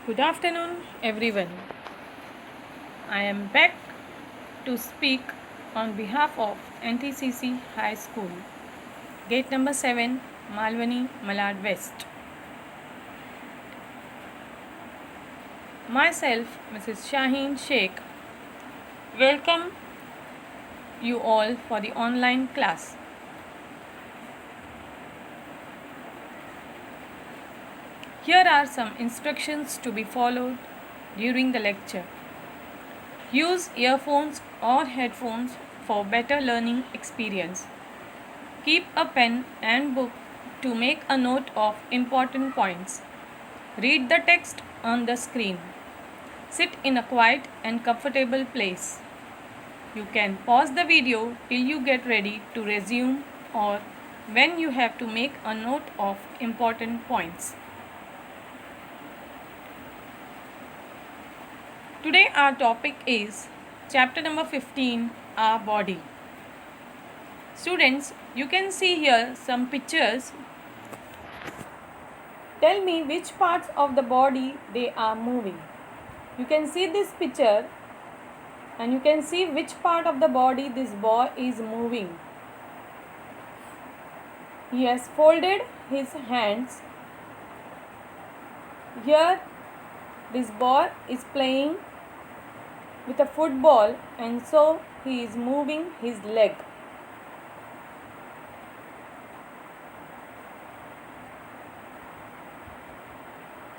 Good afternoon, everyone. I am back to speak on behalf of NTCC High School, Gate number 7, Malwani, Malad West. Myself, Mrs. Shaheen Sheikh, welcome you all for the online class. Here are some instructions to be followed during the lecture. Use earphones or headphones for better learning experience. Keep a pen and book to make a note of important points. Read the text on the screen. Sit in a quiet and comfortable place. You can pause the video till you get ready to resume or when you have to make a note of important points. Today our topic is chapter number 15, Our Body. Students, you can see here some pictures. Tell me which parts of the body they are moving. You can see this picture and you can see which part of the body this boy is moving. He has folded his hands. Here this boy is playing with a football and so he is moving his leg.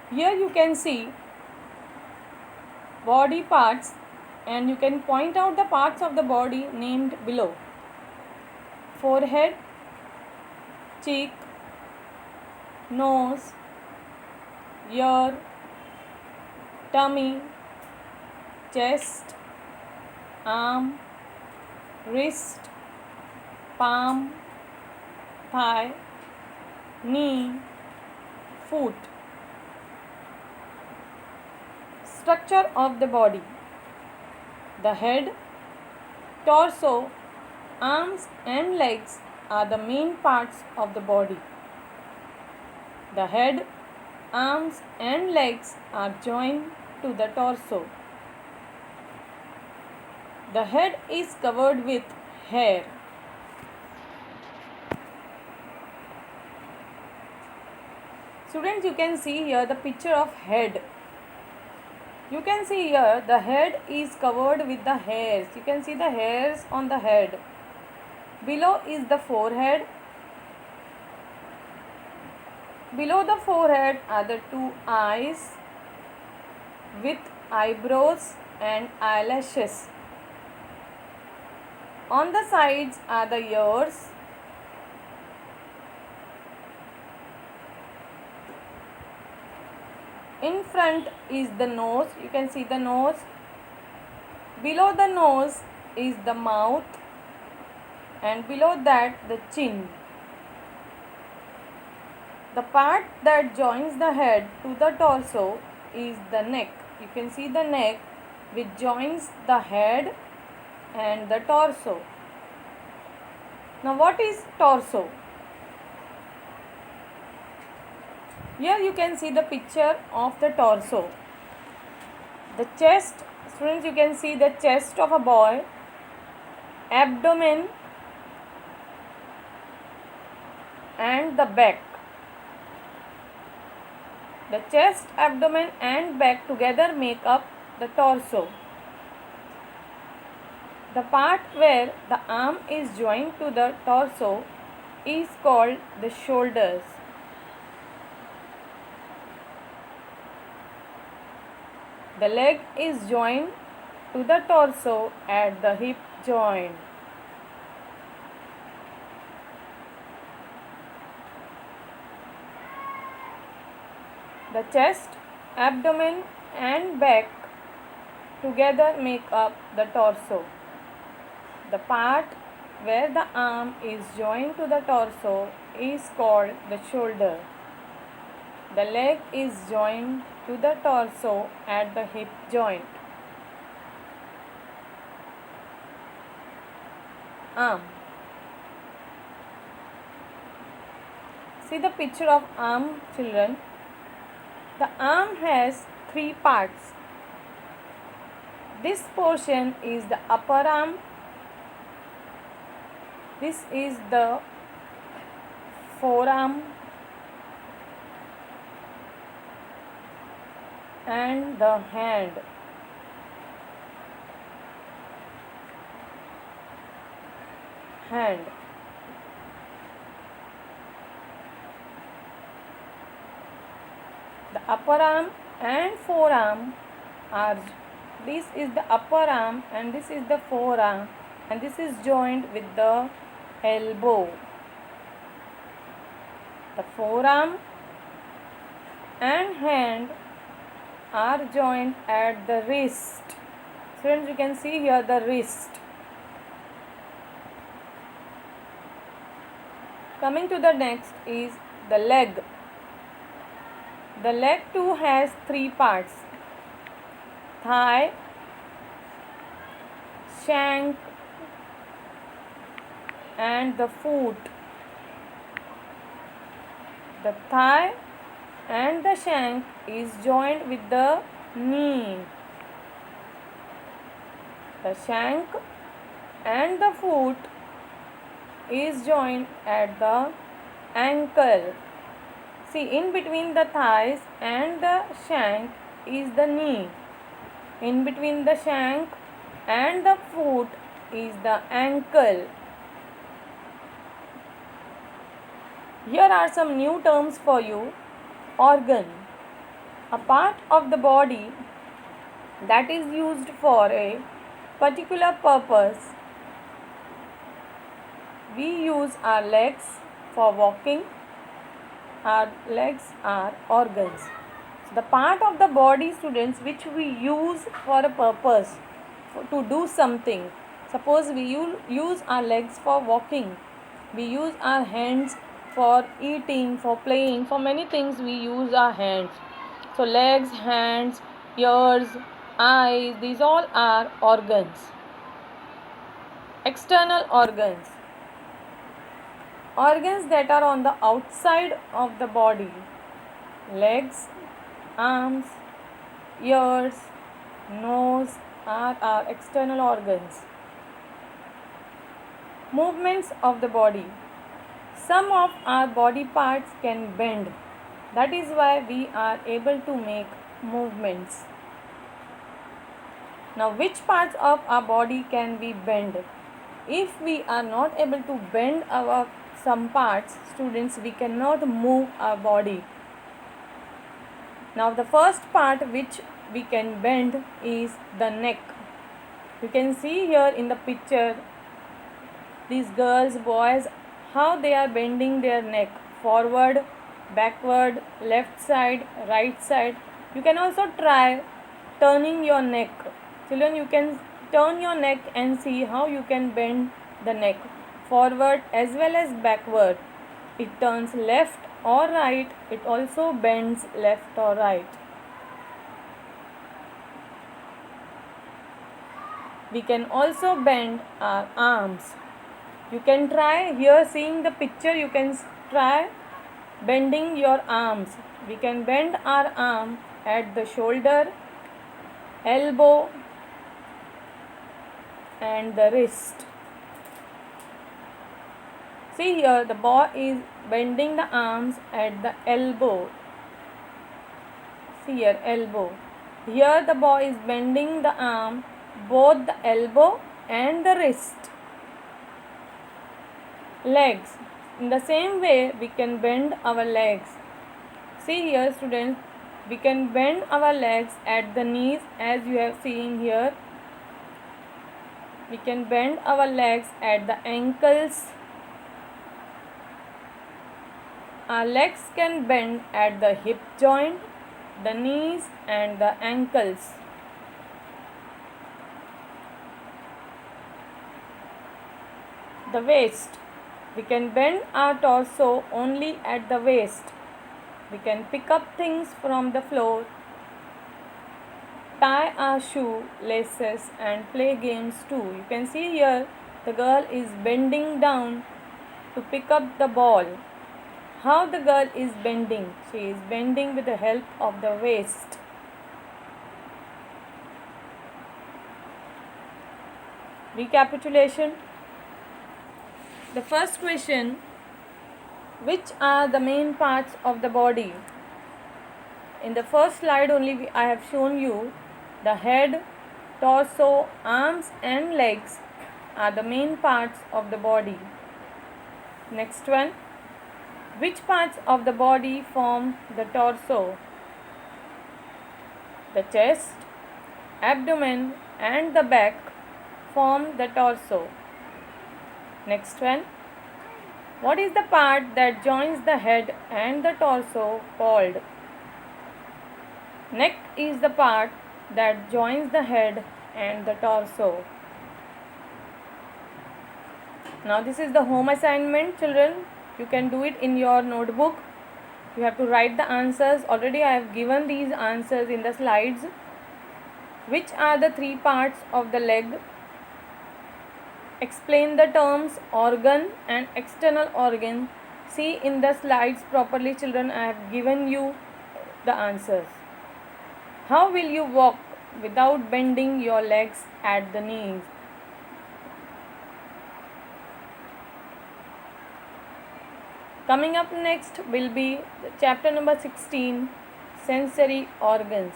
Here you can see body parts and you can point out the parts of the body named below. Forehead, cheek, nose, ear, tummy, chest, arm, wrist, palm, thigh, knee, foot. Structure of the body. The head, torso, arms and legs are the main parts of the body. The head, arms and legs are joined to the torso. The head is covered with hair. Students, you can see here the picture of head. You can see here the head is covered with the hairs. You can see the hairs on the head. Below is the forehead. Below the forehead are the two eyes with eyebrows and eyelashes. On the sides are the ears. In front is the nose. You can see the nose. Below the nose is the mouth and below that the chin. The part that joins the head to the torso is the neck. You can see the neck which joins the head and the torso. Now what is torso? Here you can see the picture of the torso. The chest, students, you can see the chest of a boy, abdomen and the back. The chest, abdomen and back together make up the torso. The part where the arm is joined to the torso is called the shoulders. The leg is joined to the torso at the hip joint. The chest, abdomen and back together make up the torso. The part where the arm is joined to the torso is called the shoulder. The leg is joined to the torso at the hip joint. Arm. See the picture of arm, children. The arm has three parts. This portion is the upper arm. This is the forearm and the hand. The upper arm and forearm are, this is the upper arm and this is the forearm, and this is joined with the elbow. The forearm and hand are joined at the wrist. Students, you can see here the wrist. Coming to the next is the leg. The leg too has three parts: thigh, shank and the foot. The thigh and the shank is joined with the knee. The shank and the foot is joined at the ankle. See, in between the thighs and the shank is the knee. In between the shank and the foot is the ankle. Here are some new terms for you. Organ, a part of the body that is used for a particular purpose. We use our legs for walking. Our legs are organs. So the part of the body, students, which we use for a purpose, to do something. Suppose we use our legs for walking. We use our hands for eating, for playing, for many things we use our hands. So legs, hands, ears, eyes, these all are organs. External organs. Organs that are on the outside of the body. Legs, arms, ears, nose are our external organs. Movements of the body. Some of our body parts can bend. That is why we are able to make movements. Now, which parts of our body can we bend? If we are not able to bend our some parts, students, we cannot move our body. Now, the first part which we can bend is the neck. You can see here in the picture these girls, boys, how they are bending their neck forward, backward, left side, right side. You can also try turning your neck. Children, you can turn your neck and see how you can bend the neck forward as well as backward. It turns left or right. It also bends left or right. We can also bend our arms. You can try here, seeing the picture, you can try bending your arms. We can bend our arm at the shoulder, elbow and the wrist. See here, the boy is bending the arms at the elbow. See here, elbow. Here the boy is bending the arm, both the elbow and the wrist. Legs. In the same way, we can bend our legs. See here, students, we can bend our legs at the knees, as you have seen here. We can bend our legs at the ankles. Our legs can bend at the hip joint, the knees and the ankles. The waist. We can bend our torso only at the waist. We can pick up things from the floor, tie our shoe laces and play games too. You can see here the girl is bending down to pick up the ball. How the girl is bending? She is bending with the help of the waist. Recapitulation. The first question, which are the main parts of the body? In the first slide only I have shown you the head, torso, arms and legs are the main parts of the body. Next one, which parts of the body form the torso? The chest, abdomen and the back form the torso. Next one, what is the part that joins the head and the torso called? Neck is the part that joins the head and the torso. Now this is the home assignment, children. You can do it in your notebook. You have to write the answers. Already I have given these answers in the slides. Which are the three parts of the leg? Explain the terms organ and external organ. See in the slides properly, children. I have given you the answers. How will you walk without bending your legs at the knees? Coming up next will be chapter number 16, sensory organs.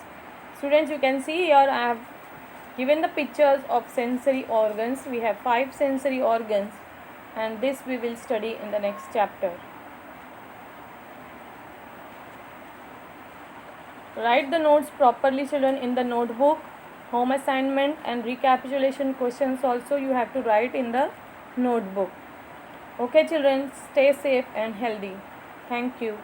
Students, you can see here I have given the pictures of sensory organs. We have 5 sensory organs and this we will study in the next chapter. Write the notes properly, children, in the notebook. Home assignment and recapitulation questions also you have to write in the notebook. Okay, children, stay safe and healthy. Thank you.